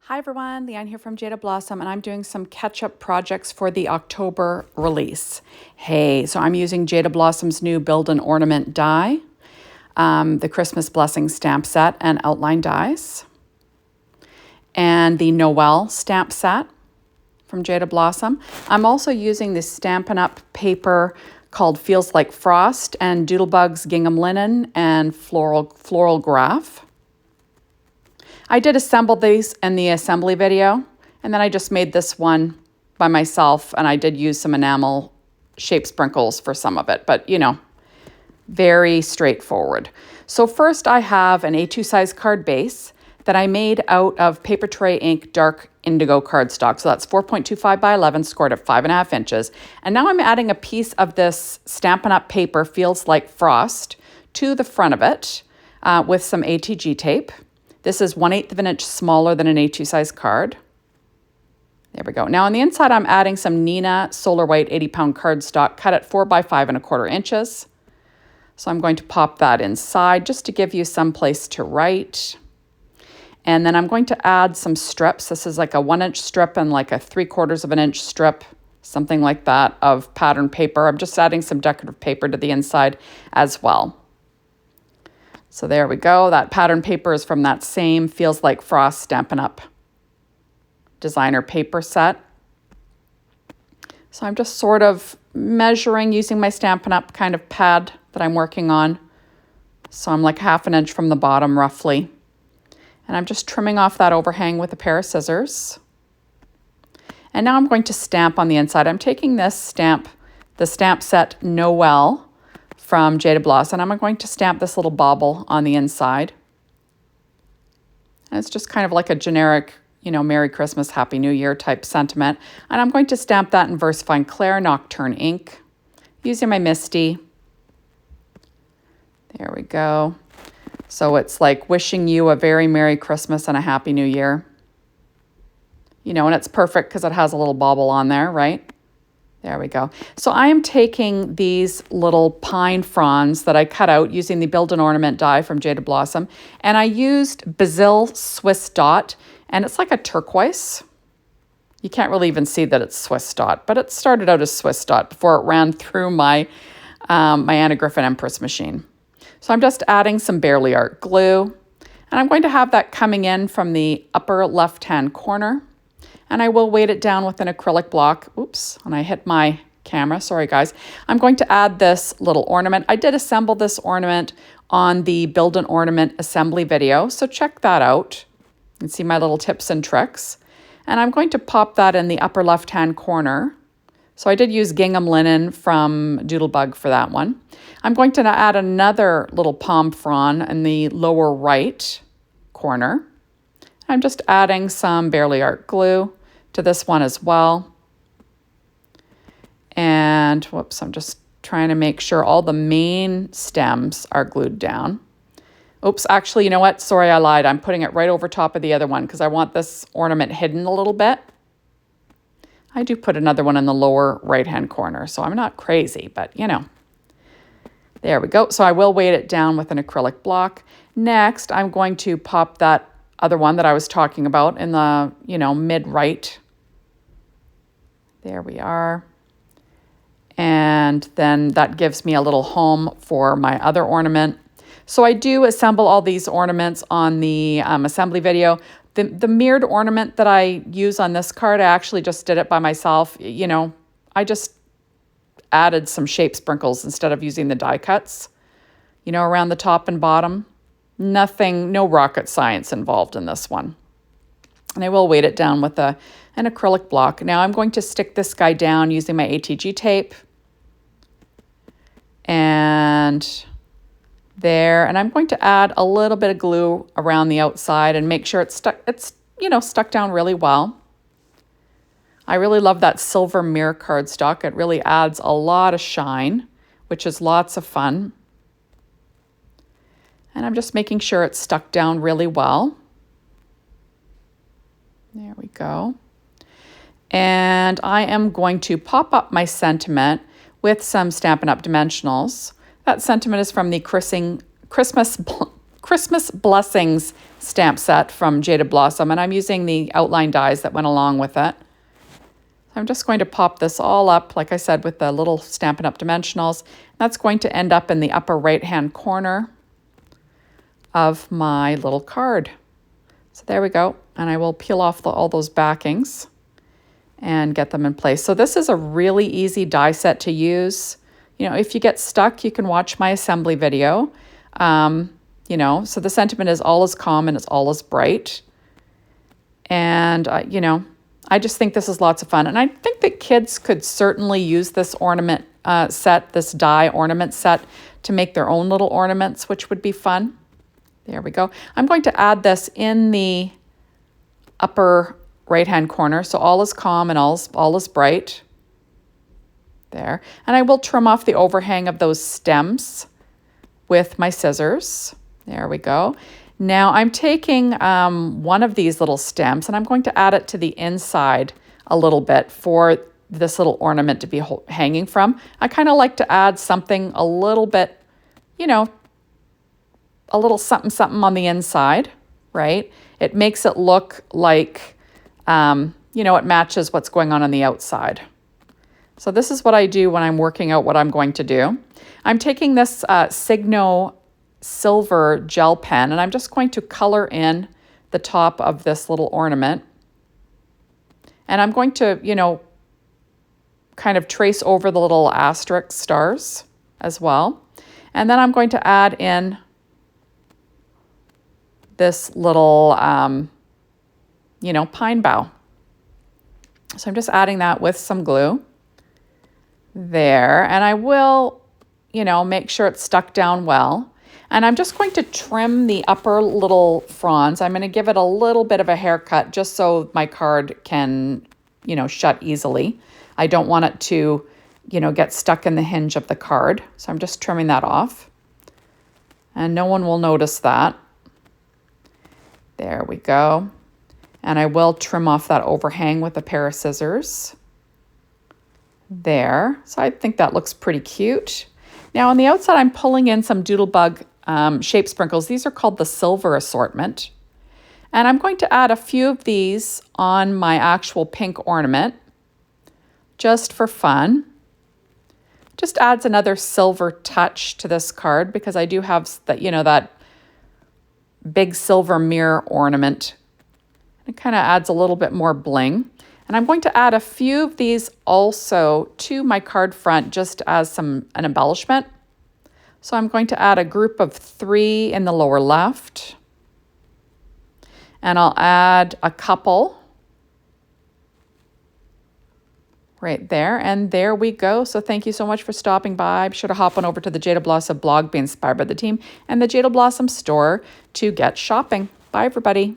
Hi everyone, Leanne here from Jaded Blossom, and I'm doing some catch-up projects for the October release. Hey, so I'm using Jaded Blossom's new Build an Ornament die, the Christmas Blessing stamp set and outline dies, and the Noel stamp set from Jaded Blossom. I'm also using this Stampin' Up! Paper called Feels Like Frost and Doodlebug's gingham linen and floral graph. I did assemble these in the assembly video, and then I just made this one by myself, and I did use some enamel shape sprinkles for some of it, but you know, very straightforward. So first I have an A2 size card base that I made out of Paper Tray Ink Dark Indigo cardstock. So that's 4.25 by 11, scored at 5.5 inches. And now I'm adding a piece of this Stampin' Up! Paper Feels Like Frost to the front of it with some ATG tape. This is 1/8 of an inch smaller than an A2 size card. There we go. Now on the inside, I'm adding some Nina Solar White 80-pound cardstock cut at 4 by 5.25 inches. So I'm going to pop that inside just to give you some place to write. And then I'm going to add some strips. This is like a 1-inch strip and like a 3/4 of an inch strip, something like that, of pattern paper. I'm just adding some decorative paper to the inside as well. So there we go. That pattern paper is from that same Feels Like Frost Stampin' Up! Designer paper set. So I'm just sort of measuring using my Stampin' Up! Kind of pad that I'm working on. So I'm like 1/2 inch from the bottom roughly. And I'm just trimming off that overhang with a pair of scissors. And now I'm going to stamp on the inside. I'm taking this stamp, the stamp set Noel from Jaded Blossom, and I'm going to stamp this little bauble on the inside. And it's just kind of like a generic, you know, Merry Christmas, Happy New Year type sentiment. And I'm going to stamp that in VersaFine Clair Nocturne ink using my Misty. There we go. So it's like wishing you a very Merry Christmas and a Happy New Year. You know, and it's perfect because it has a little bauble on there, right? There we go. So I am taking these little pine fronds that I cut out using the Build an Ornament die from Jaded Blossom, and I used Basil Swiss Dot, and it's like a turquoise. You can't really even see that it's Swiss Dot, but it started out as Swiss Dot before it ran through my Anna Griffin Empress machine. So I'm just adding some Barely Art glue, and I'm going to have that coming in from the upper left-hand corner. And I will weight it down with an acrylic block. Oops, and I hit my camera. Sorry, guys. I'm going to add this little ornament. I did assemble this ornament on the Build an Ornament assembly video, so check that out and see my little tips and tricks. And I'm going to pop that in the upper left-hand corner. So I did use gingham linen from Doodlebug for that one. I'm going to add another little palm frond in the lower right corner. I'm just adding some Barely Art glue to this one as well. And whoops, I'm just trying to make sure all the main stems are glued down. Oops, actually, you know what? Sorry, I lied. I'm putting it right over top of the other one because I want this ornament hidden a little bit. I do put another one in the lower right-hand corner, so I'm not crazy, but you know. There we go. So I will weight it down with an acrylic block. Next, I'm going to pop that other one that I was talking about in the, you know, mid-right. There we are. And then that gives me a little home for my other ornament. So I do assemble all these ornaments on the assembly video. The mirrored ornament that I use on this card, I actually just did it by myself. You know, I just added some shape sprinkles instead of using the die cuts, you know, around the top and bottom. Nothing, no rocket science involved in this one. And I will weight it down with an acrylic block. Now I'm going to stick this guy down using my ATG tape. And there, and I'm going to add a little bit of glue around the outside and make sure it's stuck down really well. I really love that silver mirror cardstock. It really adds a lot of shine, which is lots of fun. And I'm just making sure it's stuck down really well. There we go. And I am going to pop up my sentiment with some Stampin' Up! Dimensionals. That sentiment is from the Christmas Christmas Blessings stamp set from Jaded Blossom, and I'm using the outline dies that went along with it. I'm just going to pop this all up, like I said, with the little Stampin' Up! Dimensionals. That's going to end up in the upper right-hand corner of my little card. So there we go. And I will peel off all those backings and get them in place. So this is a really easy die set to use. You know, if you get stuck, you can watch my assembly video. You know, so the sentiment is all is calm and it's all is bright. And, you know, I just think this is lots of fun. And I think that kids could certainly use this ornament set, this die ornament set, to make their own little ornaments, which would be fun. There we go. I'm going to add this in the upper right-hand corner. So all is calm and all is bright. There. And I will trim off the overhang of those stems with my scissors. There we go. Now I'm taking one of these little stems and I'm going to add it to the inside a little bit for this little ornament to be hanging from. I kind of like to add something a little bit, you know, a little something something on the inside, right? It makes it look like, you know, it matches what's going on the outside. So this is what I do when I'm working out what I'm going to do. I'm taking this Signo silver gel pen and I'm just going to color in the top of this little ornament. And I'm going to, you know, kind of trace over the little asterisk stars as well. And then I'm going to add in this little, you know, pine bough. So I'm just adding that with some glue there. And I will, you know, make sure it's stuck down well. And I'm just going to trim the upper little fronds. I'm going to give it a little bit of a haircut just so my card can, you know, shut easily. I don't want it to, you know, get stuck in the hinge of the card. So I'm just trimming that off. And no one will notice that. There we go. And I will trim off that overhang with a pair of scissors. There. So I think that looks pretty cute. Now on the outside, I'm pulling in some Doodlebug shape sprinkles. These are called the silver assortment. And I'm going to add a few of these on my actual pink ornament, just for fun. Just adds another silver touch to this card because I do have that, you know, that big silver mirror ornament. It kind of adds a little bit more bling. And I'm going to add a few of these also to my card front just as an embellishment. So I'm going to add a group of 3 in the lower left. And I'll add a couple right there. And there we go. So thank you so much for stopping by. Be sure to hop on over to the Jaded Blossom blog, be inspired by the team, and the Jaded Blossom store to get shopping. Bye, everybody.